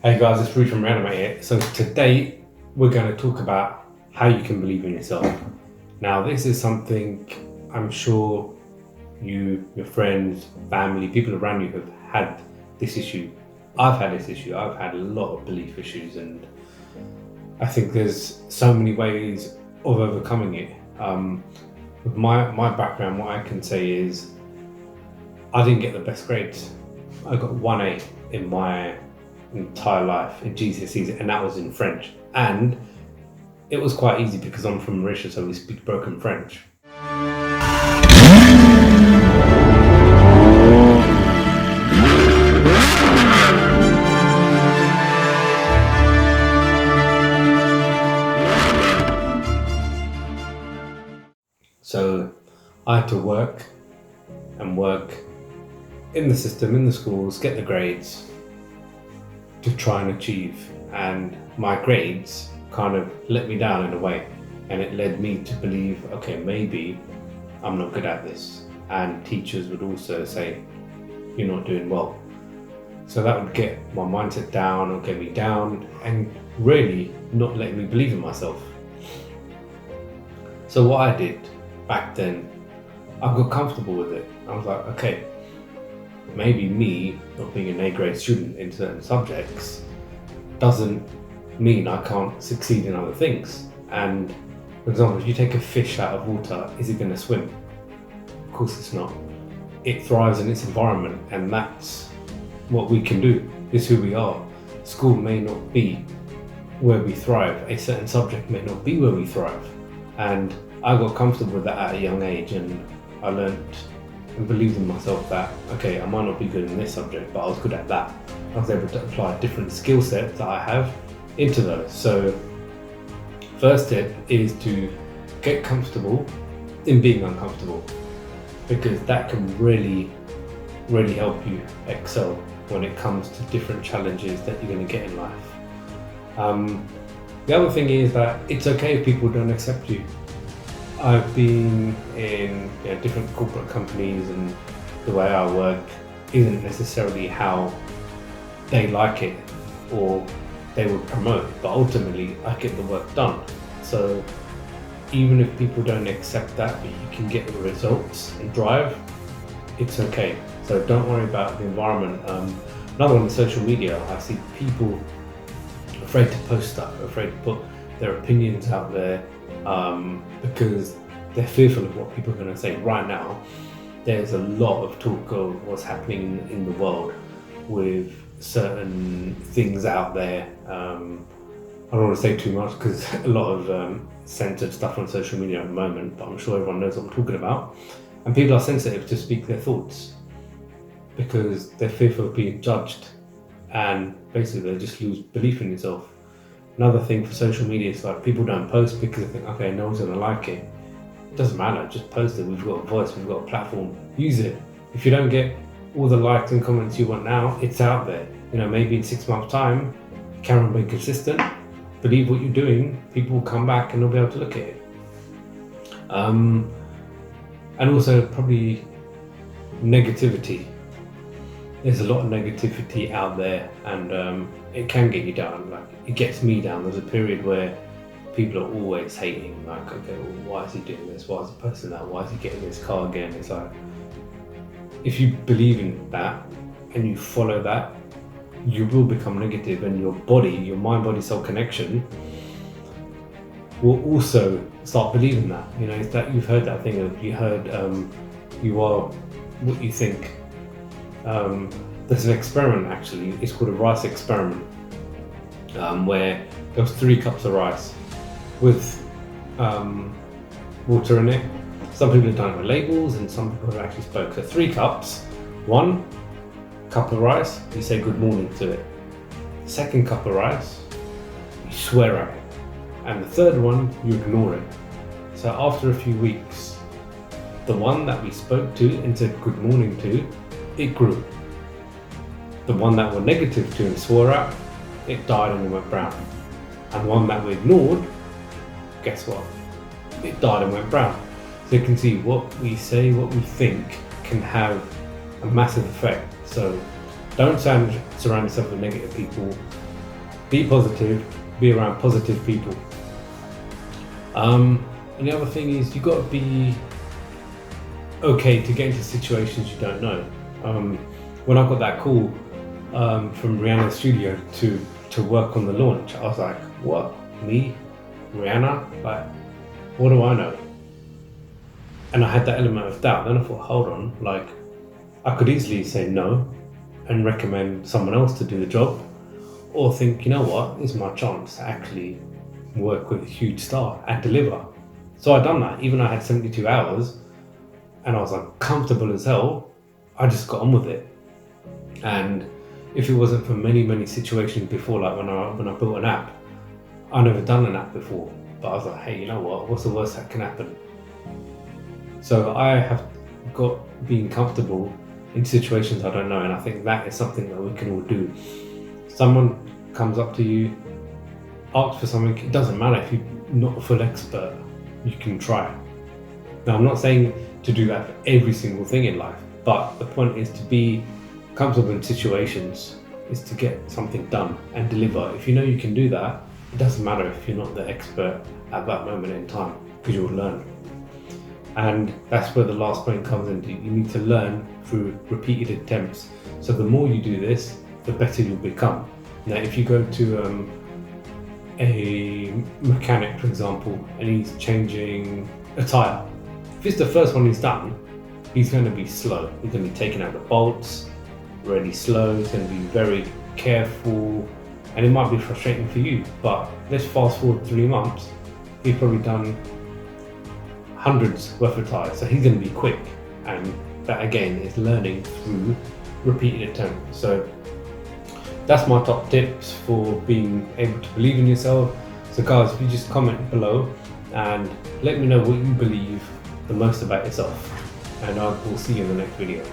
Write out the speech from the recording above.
Hey guys, it's Ruth from Reanimate here. So today we're going to talk about how you can believe in yourself. Now this is something I'm sure you, your friends, family, people around you have had this issue. I've had this issue. I've had a lot of belief issues, and I think there's so many ways of overcoming it. With my background, what I can say is I didn't get the best grades. I got 1A in my entire life in GCSEs, and that was in French. And it was quite easy because I'm from Mauritius, so we speak broken French. So I had to work in the system, in the schools, get the grades to try and achieve. And my grades kind of let me down in a way. And it led me to believe, okay, maybe I'm not good at this. And teachers would also say, you're not doing well. So that would get my mindset down or get me down and really not letting me believe in myself. So what I did back then, I got comfortable with it. I was like, okay, maybe me not being an A-grade student in certain subjects doesn't mean I can't succeed in other things. And for example, if you take a fish out of water, is it going to swim? Of course it's not. It thrives in its environment, and that's what we can do. It's who we are. School may not be where we thrive. A certain subject may not be where we thrive. And I got comfortable with that at a young age, and I learned and believed in myself that, okay, I might not be good in this subject, but I was good at that. I was able to apply different skill sets that I have into those. So first tip is to get comfortable in being uncomfortable, because that can really help you excel when it comes to different challenges that you're going to get in life. The other thing is that it's okay if people don't accept you. I've been in different corporate companies, and the way I work isn't necessarily how they like it or they would promote, but ultimately I get the work done. So even if people don't accept that, but you can get the results and drive, it's okay. So don't worry about the environment. Another one on social media, I see people afraid to post stuff, afraid to put their opinions out there, because they're fearful of what people are going to say. Right now, there's a lot of talk of what's happening in the world with certain things out there. I don't want to say too much because a lot of censored stuff on social media at the moment, but I'm sure everyone knows what I'm talking about. And people are sensitive to speak their thoughts because they're fearful of being judged, and basically they just lose belief in yourself. Another thing for social media is like people don't post because they think, okay, no one's gonna like it. It doesn't matter, just post it. We've got a voice, we've got a platform, use it. If you don't get all the likes and comments you want now, it's out there. Maybe in 6 months' time, you can remain consistent, believe what you're doing, people will come back and they'll be able to look at it. And also probably negativity. There's a lot of negativity out there, and it can get you down. Like, it gets me down. There's a period where people are always hating, like, okay, well, why is he doing this? Why is the person that? Why is he getting this car again? It's like, if you believe in that and you follow that, you will become negative, and your body, your mind-body-soul connection will also start believing that. It's that you've heard that thing of, you heard you are what you think. There's an experiment, actually, it's called a rice experiment, where there was 3 cups of rice with water in it. Some people have done it with labels, and some people have actually spoke. So 3 cups, 1 cup of rice, you say good morning to it. The 2nd cup of rice, you swear at it. And the 3rd one, you ignore it. So after a few weeks, the one that we spoke to and said good morning to, it grew. The one that we're negative to and swore at, it died and it went brown. And one that we ignored, guess what? It died and went brown. So you can see what we say, what we think can have a massive effect. So don't surround yourself with negative people. be positive, be around positive people. And the other thing is you got to be okay to get into situations you don't know. When I got that call from Rihanna's studio to work on the launch, I was like, what? Me? Rihanna? Like, what do I know? And I had that element of doubt. Then I thought, hold on, like, I could easily say no and recommend someone else to do the job, or think, you know what, it's my chance to actually work with a huge star and deliver. So I done that. Even though I had 72 hours and I was uncomfortable as hell, I just got on with it. And if it wasn't for many situations before, like when I built an app, I never done an app before, but I was like, hey, you know what? What's the worst that can happen? So I have got being comfortable in situations I don't know, and I think that is something that we can all do. Someone comes up to you, asks for something. It doesn't matter if you're not a full expert. You can try. Now, I'm not saying to do that for every single thing in life, but the point is to be comfortable in situations, is to get something done and deliver. If you know you can do that, it doesn't matter if you're not the expert at that moment in time, because you'll learn. And that's where the last point comes into. You need to learn through repeated attempts. So the more you do this, the better you'll become. Now, if you go to a mechanic, for example, and he's changing a tire, if it's the first one he's done, he's going to be slow. He's going to be taking out the bolts really slow. He's going to be very careful, and it might be frustrating for you. But let's fast forward 3 months. He's probably done hundreds worth of tires, so he's going to be quick. And that again is learning through repeated attempts. So that's my top tips for being able to believe in yourself. So guys, if you just comment below and let me know what you believe the most about yourself, and I will see you in the next video.